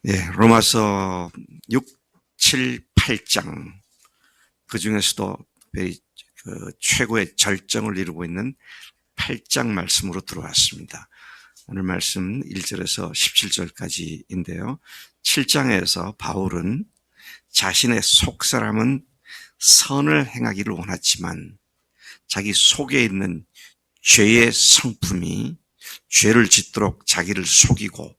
로마서 6, 7, 8장 그 중에서도 최고의 절정을 이루고 있는 8장 말씀으로 들어왔습니다. 오늘 말씀 1절에서 17절까지인데요. 7장에서 바울은 자신의 속사람은 선을 행하기를 원하지만 자기 속에 있는 죄의 성품이 죄를 짓도록 자기를 속이고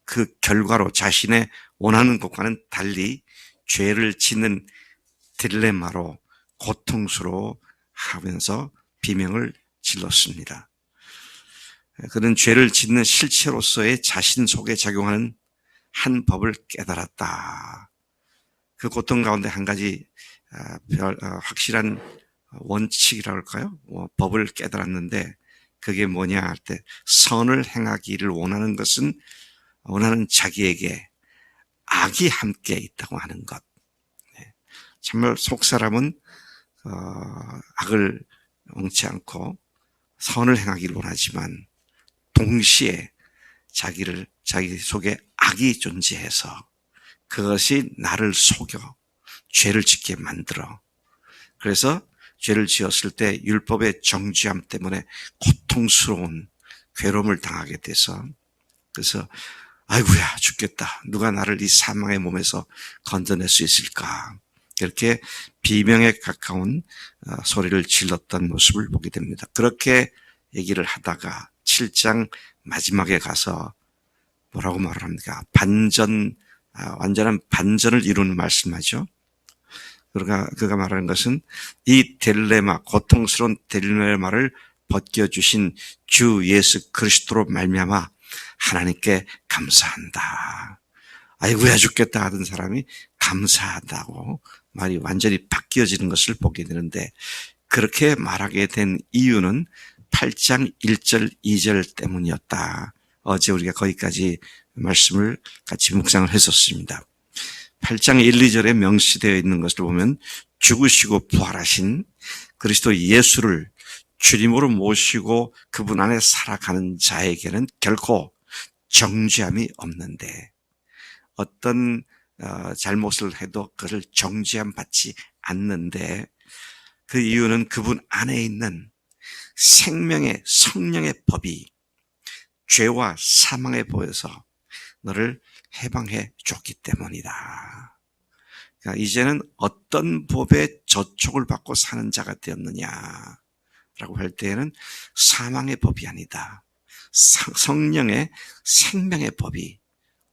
그 결과로 자신의 원하는 것과는 달리 죄를 짓는 딜레마로 고통스러워 하면서 비명을 질렀습니다. 그는 죄를 짓는 실체로서의 자신 속에 작용하는 한 법을 깨달았다. 그 고통 가운데 한 가지 확실한 원칙이라고 할까요? 법을 깨달았는데 그게 뭐냐 할 때 선을 행하기를 원하는 것은 원하는 자기에게 악이 함께 있다고 하는 것. 정말 속사람은 악을 엉치 않고 선을 행하기를 원하지만 동시에 자기 속에 악이 존재해서 그것이 나를 속여 죄를 짓게 만들어. 그래서 죄를 지었을 때 율법의 정죄함 때문에 고통스러운 괴로움을 당하게 돼서 그래서 아이고야 죽겠다. 누가 나를 이 사망의 몸에서 건져낼 수 있을까. 이렇게 비명에 가까운 소리를 질렀던 모습을 보게 됩니다. 그렇게 얘기를 하다가 7장 마지막에 가서 뭐라고 말을 합니까? 완전한 반전을 이루는 말씀하죠. 그가 말하는 것은 이 딜레마, 고통스러운 딜레마를 벗겨주신 주 예수 그리스도로 말미암아 하나님께 감사한다. 아이고야 죽겠다 하던 사람이 감사하다고 말이 완전히 바뀌어지는 것을 보게 되는데 그렇게 말하게 된 이유는 8장 1절 2절 때문이었다. 어제 우리가 거기까지 말씀을 같이 묵상을 했었습니다. 8장 1, 2절에 명시되어 있는 것을 보면 죽으시고 부활하신 그리스도 예수를 주님으로 모시고 그분 안에 살아가는 자에게는 결코 정죄함이 없는데 어떤 잘못을 해도 그것을 정죄함 받지 않는데 그 이유는 그분 안에 있는 생명의 성령의 법이 죄와 사망의 법에서 너를 해방해 줬기 때문이다. 그러니까 이제는 어떤 법의 저촉을 받고 사는 자가 되었느냐라고 할 때에는 사망의 법이 아니다. 성령의 생명의 법이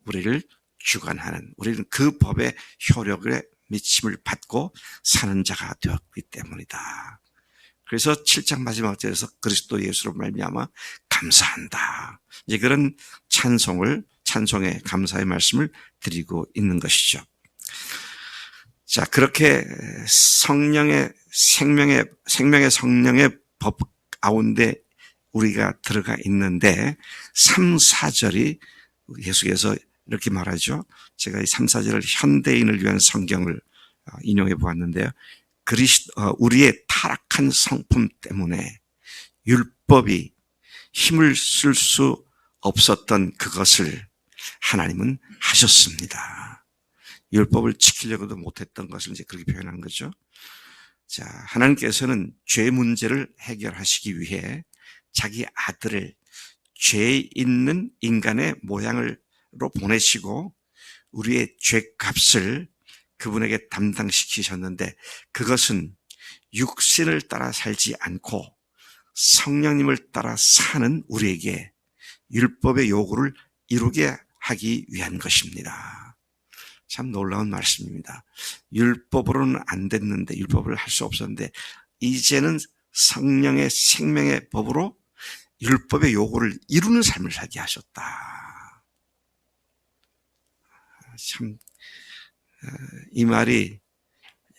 우리를 주관하는, 우리는 그 법의 효력에 미침을 받고 사는 자가 되었기 때문이다. 그래서 7장 마지막 절에서 그리스도 예수로 말미암아 감사한다. 이제 그런 찬송의 감사의 말씀을 드리고 있는 것이죠. 자, 그렇게 생명의 성령의 법 가운데 우리가 들어가 있는데 3, 4절이 계속해서 이렇게 말하죠. 제가 이 3, 4절을 현대인을 위한 성경을 인용해 보았는데요. 우리의 타락한 성품 때문에 율법이 힘을 쓸 수 없었던 그것을 하나님은 하셨습니다. 율법을 지키려고도 못했던 것을 이제 그렇게 표현한 거죠. 자, 하나님께서는 죄 문제를 해결하시기 위해 자기 아들을 죄 있는 인간의 모양으로 보내시고 우리의 죄값을 그분에게 담당시키셨는데 그것은 육신을 따라 살지 않고 성령님을 따라 사는 우리에게 율법의 요구를 이루게 하기 위한 것입니다. 참 놀라운 말씀입니다. 율법으로는 안 됐는데 율법을 할 수 없었는데 이제는 성령의 생명의 법으로 율법의 요구를 이루는 삶을 살게 하셨다. 참 이 말이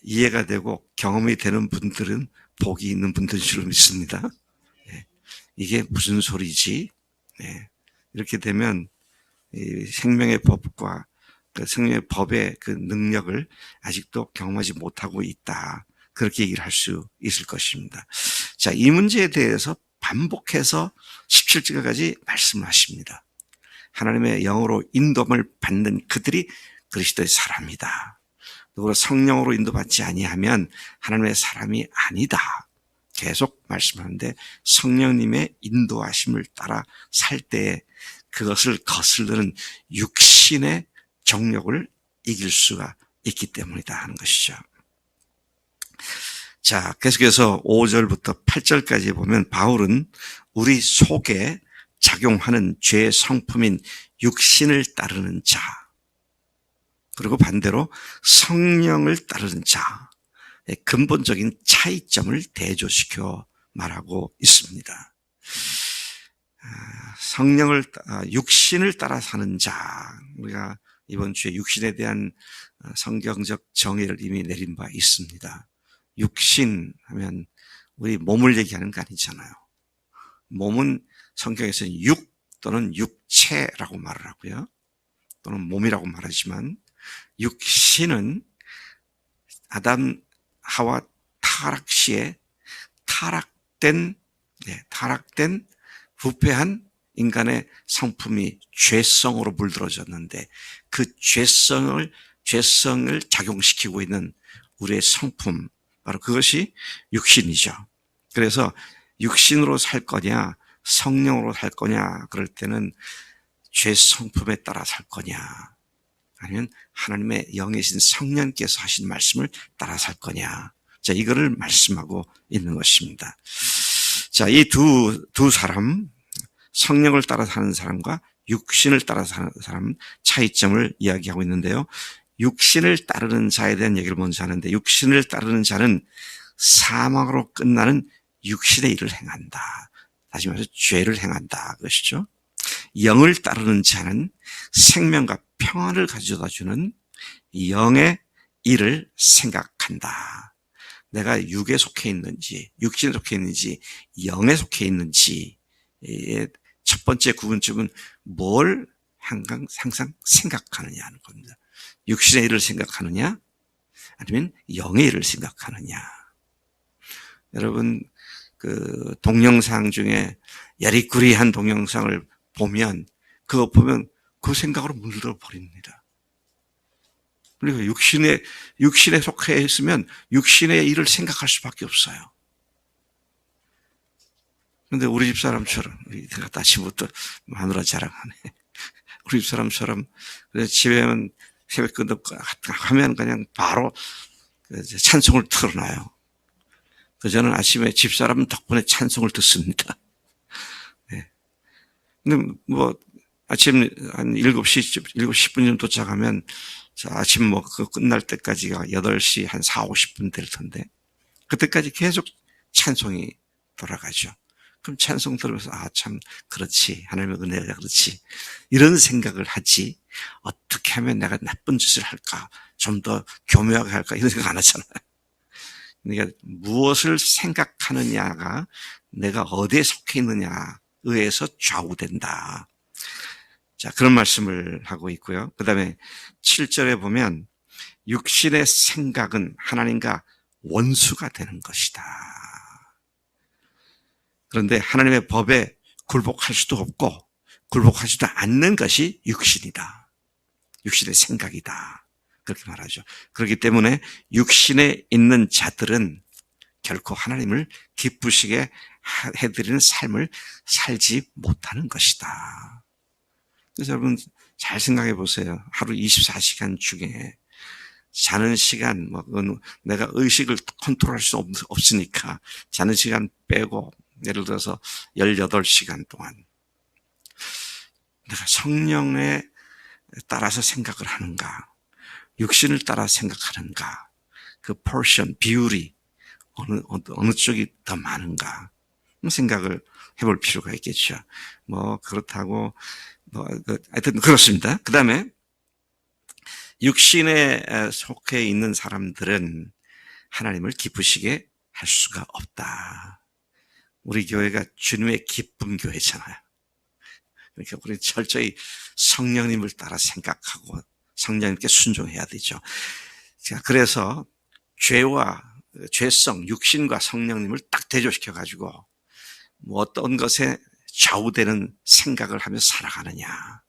이해가 되고 경험이 되는 분들은 복이 있는 분들인 줄 믿습니다. 이게 무슨 소리지? 이렇게 되면 생명의 법과 그 생명의 법의 그 능력을 아직도 경험하지 못하고 있다. 그렇게 얘기를 할 수 있을 것입니다. 자, 이 문제에 대해서 반복해서 17절까지 말씀하십니다. 하나님의 영으로 인도함을 받는 그들이 그리스도의 사람이다. 누구로 성령으로 인도받지 아니하면 하나님의 사람이 아니다. 계속 말씀하는데 성령님의 인도하심을 따라 살 때에 그것을 거스르는 육신의 정욕을 이길 수가 있기 때문이다 하는 것이죠. 자, 계속해서 5절부터 8절까지 보면 바울은 우리 속에 작용하는 죄의 성품인 육신을 따르는 자, 그리고 반대로 성령을 따르는 자의 근본적인 차이점을 대조시켜 말하고 있습니다. 육신을 따라 사는 자, 우리가 이번 주에 육신에 대한 성경적 정의를 이미 내린 바 있습니다. 육신 하면 우리 몸을 얘기하는 거 아니잖아요. 몸은 성경에서는 육 또는 육체라고 말을 하고요. 또는 몸이라고 말하지만 육신은 아담 하와 타락 시에 타락된 부패한 인간의 성품이 죄성으로 물들어졌는데 그 죄성을 작용시키고 있는 우리의 성품, 바로 그것이 육신이죠. 그래서 육신으로 살 거냐 성령으로 살 거냐 그럴 때는 죄 성품에 따라 살 거냐 아니면 하나님의 영이신 성령께서 하신 말씀을 따라 살 거냐, 자, 이거를 말씀하고 있는 것입니다. 자, 이 두 사람, 성령을 따라 사는 사람과 육신을 따라 사는 사람 차이점을 이야기하고 있는데요. 육신을 따르는 자에 대한 얘기를 먼저 하는데, 육신을 따르는 자는 사망으로 끝나는 육신의 일을 행한다. 다시 말해서 죄를 행한다, 그것이죠. 영을 따르는 자는 생명과 평안을 가져다 주는 영의 일을 생각한다. 내가 육에 속해 있는지, 육신에 속해 있는지, 영에 속해 있는지의 첫 번째 구분점은 뭘 항상 생각하느냐 하는 겁니다. 육신의 일을 생각하느냐, 아니면 영의 일을 생각하느냐. 여러분, 그 동영상 중에 야리꾸리한 동영상을 보면, 그거 보면 그 생각으로 물들어 버립니다. 그리고 육신에 속해 있으면 육신의 일을 생각할 수밖에 없어요. 그런데 우리 집 사람처럼, 내가 아침부터 마누라 자랑하네. 우리 집 사람처럼, 집에는 새벽 하면 그냥 바로 찬송을 틀어놔요. 저는 아침에 집사람 덕분에 찬송을 듣습니다. 네. 근데 아침 한 7시 10분쯤 도착하면, 아침 그거 끝날 때까지가 8시 한 4, 50분 될 텐데, 그때까지 계속 찬송이 돌아가죠. 그럼 찬송 들으면서, 참, 그렇지. 하나님의 은혜가 그렇지. 이런 생각을 하지, 어떻게 하면 내가 나쁜 짓을 할까? 좀 더 교묘하게 할까? 이런 생각 안 하잖아요. 그러니까 무엇을 생각하느냐가 내가 어디에 속해 있느냐에 의해서 좌우된다. 자, 그런 말씀을 하고 있고요. 그 다음에 7절에 보면 육신의 생각은 하나님과 원수가 되는 것이다. 그런데 하나님의 법에 굴복할 수도 없고 굴복하지도 않는 것이 육신이다. 육신의 생각이다. 그렇게 말하죠. 그렇기 때문에 육신에 있는 자들은 결코 하나님을 기쁘시게 해드리는 삶을 살지 못하는 것이다. 그래서 여러분 잘 생각해 보세요. 하루 24시간 중에 자는 시간, 내가 의식을 컨트롤할 수 없으니까 자는 시간 빼고 예를 들어서 18시간 동안 내가 성령에 따라서 생각을 하는가, 육신을 따라 생각하는가, 그 portion, 비율이 어느 쪽이 더 많은가 생각을 해볼 필요가 있겠죠. 그렇다고 하여튼 그렇습니다. 그 다음에 육신에 속해 있는 사람들은 하나님을 기쁘시게 할 수가 없다. 우리 교회가 주님의 기쁨 교회잖아요. 그러니까 우리 철저히 성령님을 따라 생각하고 성령님께 순종해야 되죠. 자, 그래서 죄성, 육신과 성령님을 딱 대조시켜가지고 어떤 것에 좌우되는 생각을 하며 살아가느냐.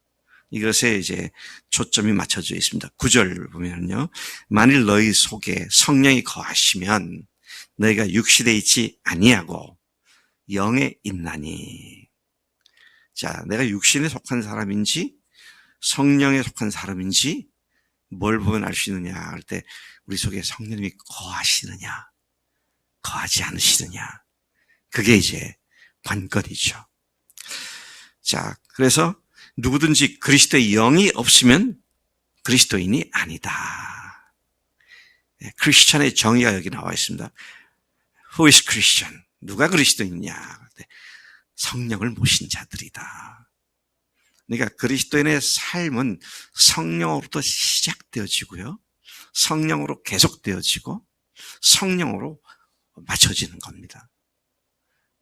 이것에 이제 초점이 맞춰져 있습니다. 9절 보면요. 만일 너희 속에 성령이 거하시면 너희가 육신에 있지 아니하고 영에 있나니. 자, 내가 육신에 속한 사람인지 성령에 속한 사람인지 뭘 보면 알 수 있느냐 할 때 우리 속에 성령님이 거하시느냐 거하지 않으시느냐, 그게 이제 관건이죠. 자, 그래서 누구든지 그리스도의 영이 없으면 그리스도인이 아니다. 크리스천의 정의가 여기 나와 있습니다. Who is Christian? 누가 그리스도인이냐? 성령을 모신 자들이다. 그러니까 그리스도인의 삶은 성령으로부터 시작되어지고요. 성령으로 계속되어지고 성령으로 맞춰지는 겁니다.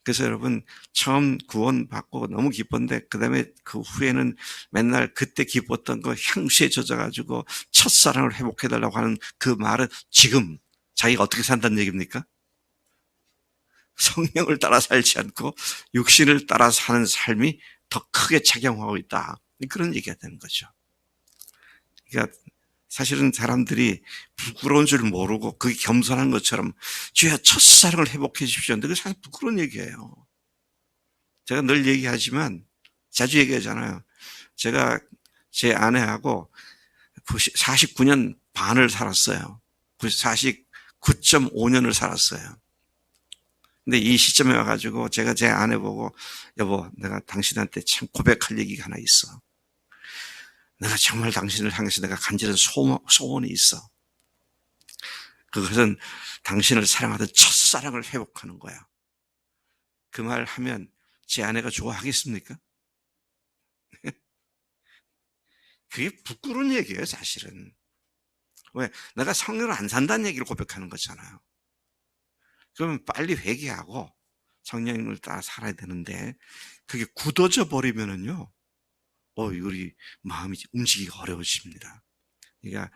그래서 여러분 처음 구원받고 너무 기뻤는데 그 다음에 그 후에는 맨날 그때 기뻤던 거 향수에 젖어가지고 첫사랑을 회복해달라고 하는 그 말은 지금 자기가 어떻게 산다는 얘기입니까? 성령을 따라 살지 않고 육신을 따라 사는 삶이 더 크게 작용하고 있다. 그런 얘기가 되는 거죠. 그러니까 사실은 사람들이 부끄러운 줄 모르고 그게 겸손한 것처럼 주여 첫사랑을 회복해 주십시오. 근데 그게 사실 부끄러운 얘기예요. 제가 늘 얘기하지만 자주 얘기하잖아요. 제가 제 아내하고 49년 반을 살았어요. 49.5년을 살았어요. 근데 이 시점에 와가지고 제가 제 아내 보고 여보, 내가 당신한테 참 고백할 얘기가 하나 있어. 내가 정말 당신을 향해서 내가 간절한 소원이 있어. 그것은 당신을 사랑하던 첫사랑을 회복하는 거야. 그 말 하면 제 아내가 좋아하겠습니까? 그게 부끄러운 얘기예요, 사실은. 왜? 내가 성령을 안 산다는 얘기를 고백하는 거잖아요. 그러면 빨리 회개하고 성령을 따라 살아야 되는데 그게 굳어져 버리면은요, 우리 마음이 움직이기가 어려워집니다. 그러니까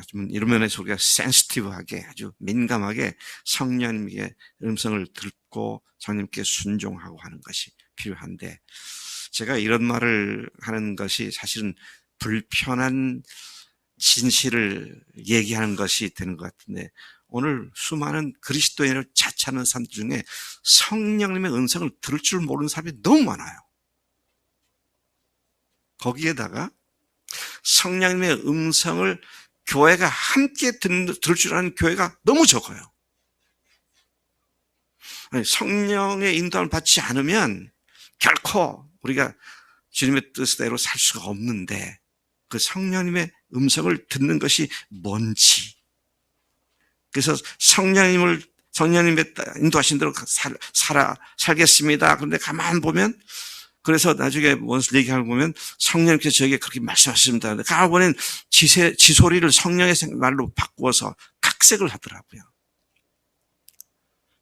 좀 이런 면에서 우리가 센시티브하게 아주 민감하게 성령님의 음성을 듣고 성령님께 순종하고 하는 것이 필요한데, 제가 이런 말을 하는 것이 사실은 불편한 진실을 얘기하는 것이 되는 것 같은데, 오늘 수많은 그리스도인을 자처하는 사람들 중에 성령님의 음성을 들을 줄 모르는 사람이 너무 많아요. 거기에다가 성령님의 음성을 교회가 함께 들을 줄 아는 교회가 너무 적어요. 아니, 성령의 인도함을 받지 않으면 결코 우리가 주님의 뜻대로 살 수가 없는데, 그 성령님의 음성을 듣는 것이 뭔지, 그래서 성령님의 인도하신 대로 살겠습니다. 그런데 가만 보면, 그래서 나중에 원수 얘기하고 보면 성령님께서 저에게 그렇게 말씀하셨습니다. 가만 보면 지소리를 성령의 말로 바꾸어서 각색을 하더라고요.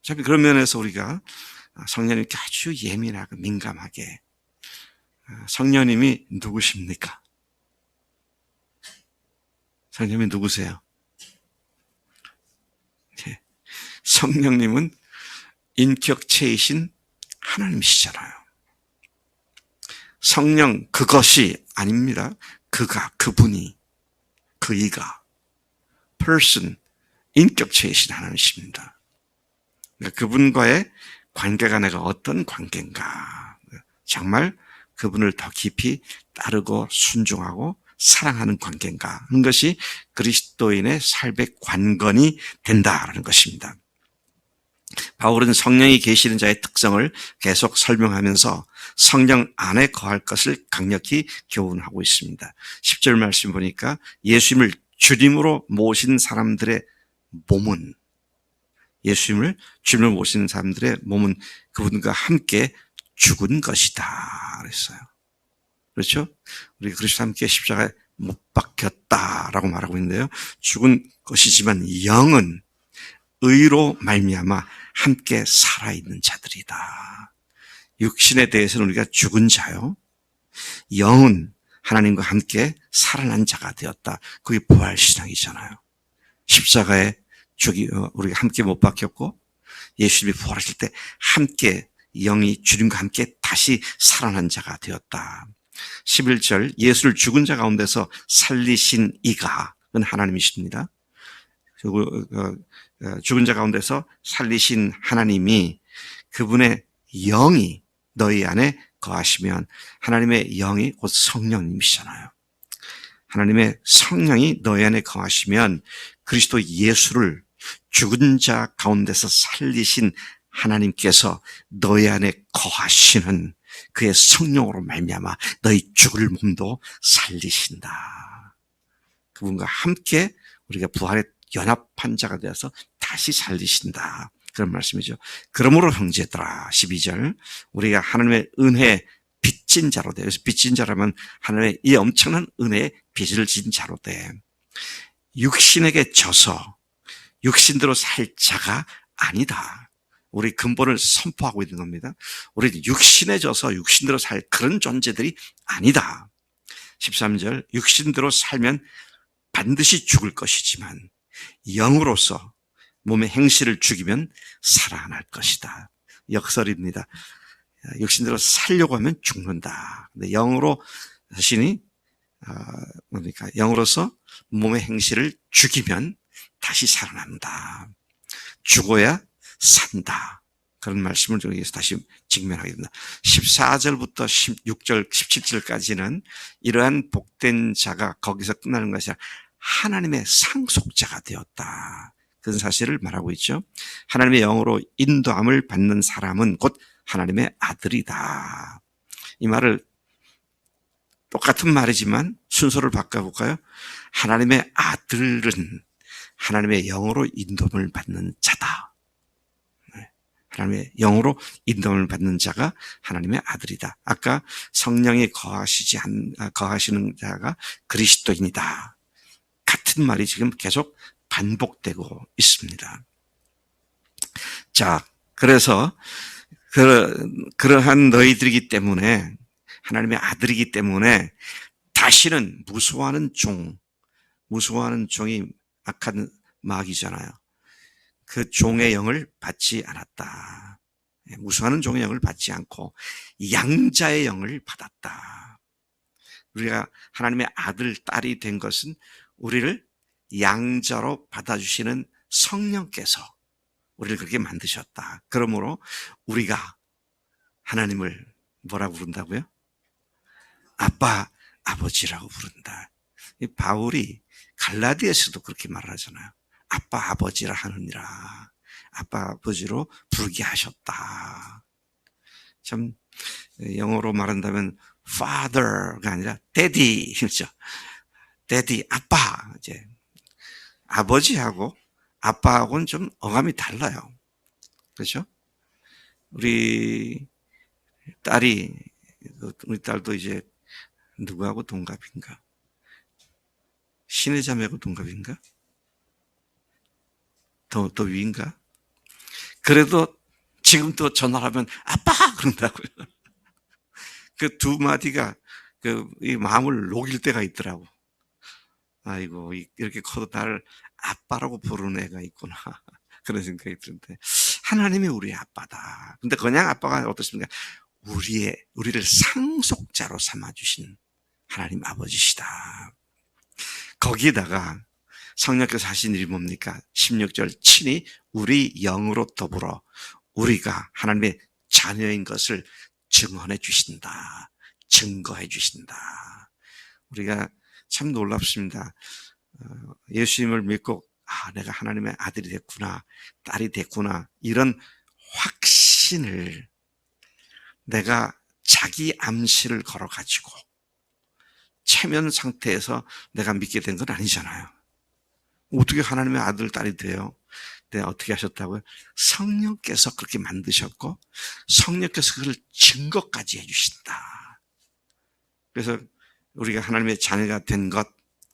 참 그런 면에서 우리가 성령님께 아주 예민하고 민감하게, 성령님이 누구십니까? 성령님이 누구세요? 성령님은 인격체이신 하나님이시잖아요. 성령 그것이 아닙니다. 그분이, 그이가 person, 인격체이신 하나님이십니다. 그러니까 그분과의 관계가 내가 어떤 관계인가, 정말 그분을 더 깊이 따르고 순종하고 사랑하는 관계인가 하는 것이 그리스도인의 삶의 관건이 된다라는 것입니다. 바울은 성령이 계시는 자의 특성을 계속 설명하면서 성령 안에 거할 것을 강력히 교훈하고 있습니다. 10절 말씀 보니까 예수님을 주님으로 모신 사람들의 몸은, 예수님을 주님으로 모시는 사람들의 몸은 그분과 함께 죽은 것이다 그랬어요. 그렇죠? 우리 그리스도 함께 십자가에 못 박혔다라고 말하고 있는데요. 죽은 것이지만 영은 의로 말미암아 함께 살아있는 자들이다. 육신에 대해서는 우리가 죽은 자요, 영은 하나님과 함께 살아난 자가 되었다. 그게 부활신앙이잖아요. 십자가에 우리가 함께 못 박혔고 예수님이 부활하실 때 함께 영이 주님과 함께 다시 살아난 자가 되었다. 11절 예수를 죽은 자 가운데서 살리신 이가, 그건 하나님이십니다. 죽은 자 가운데서 살리신 하나님이, 그분의 영이 너희 안에 거하시면, 하나님의 영이 곧 성령님이시잖아요. 하나님의 성령이 너희 안에 거하시면 그리스도 예수를 죽은 자 가운데서 살리신 하나님께서 너희 안에 거하시는 그의 성령으로 말미암아 너희 죽을 몸도 살리신다. 그분과 함께 우리가 부활의 연합한 자가 되어서 다시 살리신다. 그런 말씀이죠. 그러므로 형제들아, 12절, 우리가 하나님의 은혜에 빚진 자로 돼. 그래서 빚진 자라면 하나님의 이 엄청난 은혜에 빚을 진 자로 돼. 육신에게 져서 육신대로 살 자가 아니다. 우리 근본을 선포하고 있는 겁니다. 우리 육신에 져서 육신대로 살 그런 존재들이 아니다. 13절, 육신대로 살면 반드시 죽을 것이지만 영으로서 몸의 행실을 죽이면 살아날 것이다. 역설입니다. 육신대로 살려고 하면 죽는다. 근데 영으로 자신이 뭡니까? 영으로서 몸의 행실을 죽이면 다시 살아난다. 죽어야 산다. 그런 말씀을 여기서 다시 직면하게 된다. 14절부터 16절, 17절까지는 이러한 복된 자가 거기서 끝나는 것이 아니라 하나님의 상속자가 되었다. 그런 사실을 말하고 있죠. 하나님의 영으로 인도함을 받는 사람은 곧 하나님의 아들이다. 이 말을 똑같은 말이지만 순서를 바꿔볼까요? 하나님의 아들은 하나님의 영으로 인도함을 받는 자다. 하나님의 영으로 인도함을 받는 자가 하나님의 아들이다. 아까 성령이 거하시는 자가 그리스도인이다. 같은 말이 지금 계속 반복되고 있습니다. 자, 그래서 그러한 너희들이기 때문에, 하나님의 아들이기 때문에 다시는 무서워하는 종이 악한 마귀잖아요. 그 종의 영을 받지 않았다. 무서워하는 종의 영을 받지 않고 양자의 영을 받았다. 우리가 하나님의 아들, 딸이 된 것은 우리를 양자로 받아주시는 성령께서 우리를 그렇게 만드셨다. 그러므로 우리가 하나님을 뭐라고 부른다고요? 아빠, 아버지라고 부른다. 바울이 갈라디아서도 그렇게 말하잖아요. 아빠, 아버지라 하느니라. 아빠, 아버지로 부르게 하셨다. 참 영어로 말한다면 father가 아니라 daddy, 그렇죠? daddy, 아빠. 이제 아버지하고 아빠하고는 좀 어감이 달라요. 그렇죠? 우리 딸도 이제 누구하고 동갑인가? 신의 자매하고 동갑인가? 더 위인가? 그래도 지금 또 전화하면 아빠! 그런다고요. 그 두 마디가 이 마음을 녹일 때가 있더라고. 아이고, 이렇게 커도 나를 아빠라고 부르는 애가 있구나. 그런 생각이 드는데, 하나님이 우리의 아빠다. 근데 그냥 아빠가 어떻습니까? 우리를 상속자로 삼아주신 하나님 아버지시다. 거기에다가 성령께서 하신 일이 뭡니까? 16절, 친히 우리 영으로 더불어 우리가 하나님의 자녀인 것을 증언해 주신다. 증거해 주신다. 우리가 참 놀랍습니다. 예수님을 믿고 내가 하나님의 아들이 됐구나, 딸이 됐구나, 이런 확신을 내가 자기 암시를 걸어가지고 체면 상태에서 내가 믿게 된 건 아니잖아요. 어떻게 하나님의 아들, 딸이 돼요? 네, 어떻게 하셨다고요? 성령께서 그렇게 만드셨고 성령께서 그걸 증거까지 해주신다. 그래서 우리가 하나님의 자녀가 된 것,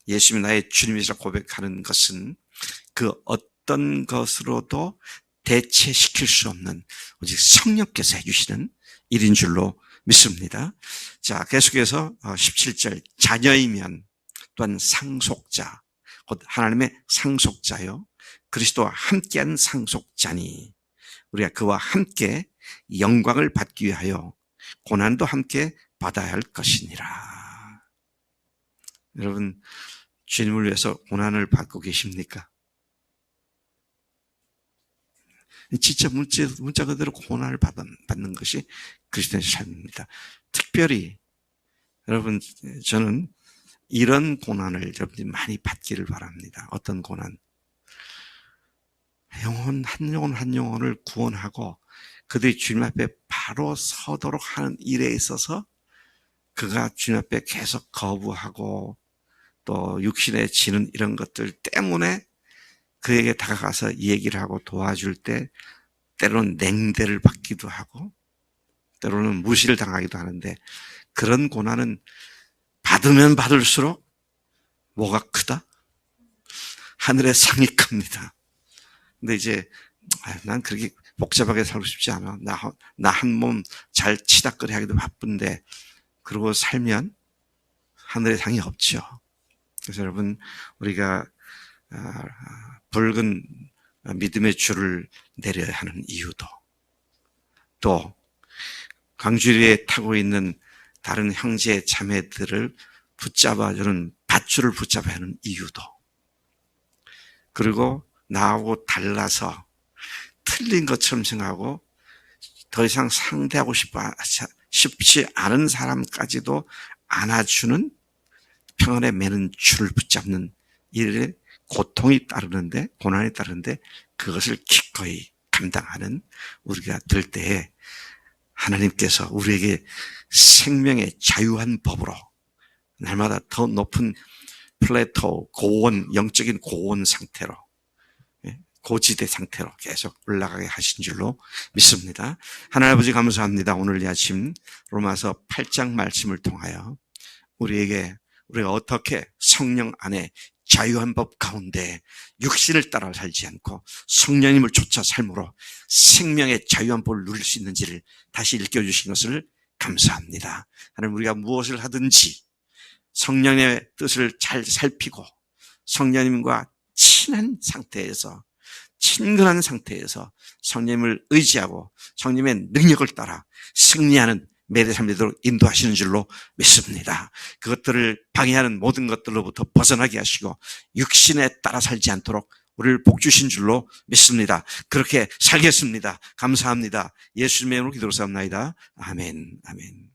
예수님이 나의 주님이시라 고백하는 것은 그 어떤 것으로도 대체시킬 수 없는 오직 성령께서 해주시는 일인 줄로 믿습니다. 자, 계속해서 17절, 자녀이면 또한 상속자, 곧 하나님의 상속자요, 그리스도와 함께한 상속자니 우리가 그와 함께 영광을 받기 위하여 고난도 함께 받아야 할 것이니라. 여러분, 주님을 위해서 고난을 받고 계십니까? 진짜 문자 그대로 고난을 받는 것이 그리스도인의 삶입니다. 특별히 여러분, 저는 이런 고난을 여러분들이 많이 받기를 바랍니다. 어떤 고난? 한 영혼을 구원하고 그들이 주님 앞에 바로 서도록 하는 일에 있어서 그가 주님 앞에 계속 거부하고 또 육신에 지는 이런 것들 때문에 그에게 다가가서 얘기를 하고 도와줄 때 때로는 냉대를 받기도 하고 때로는 무시를 당하기도 하는데, 그런 고난은 받으면 받을수록 뭐가 크다? 하늘의 상이 큽니다. 근데 이제 난 그렇게 복잡하게 살고 싶지 않아. 나 한 몸 잘 치닥거리 하기도 바쁜데 그러고 살면 하늘의 상이 없죠. 그래서 여러분, 우리가 붉은 믿음의 줄을 내려야 하는 이유도, 또 광주리에 타고 있는 다른 형제 자매들을 붙잡아주는 밧줄을 붙잡아야 하는 이유도, 그리고 나하고 달라서 틀린 것처럼 생각하고 더 이상 상대하고 싶지 않은 사람까지도 안아주는 평안에 매는 줄을 붙잡는 일에 고통이 따르는데, 고난이 따르는데 그것을 기꺼이 감당하는 우리가 될 때에 하나님께서 우리에게 생명의 자유한 법으로 날마다 더 높은 플래토, 고온, 영적인 고온 상태로, 고지대 상태로 계속 올라가게 하신 줄로 믿습니다. 하나님 아버지 감사합니다. 오늘 이 아침 로마서 8장 말씀을 통하여 우리가 어떻게 성령 안에 자유한 법 가운데 육신을 따라 살지 않고 성령님을 쫓아 삶으로 생명의 자유한 법을 누릴 수 있는지를 다시 읽혀주신 것을 감사합니다. 하나님, 우리가 무엇을 하든지 성령의 뜻을 잘 살피고 성령님과 친근한 상태에서 성령님을 의지하고 성령님의 능력을 따라 승리하는 매일의 삶이 되도록 인도하시는 줄로 믿습니다. 그것들을 방해하는 모든 것들로부터 벗어나게 하시고 육신에 따라 살지 않도록 우리를 복주신 줄로 믿습니다. 그렇게 살겠습니다. 감사합니다. 예수님의 이름으로 기도로 삼나이다. 아멘. 아멘.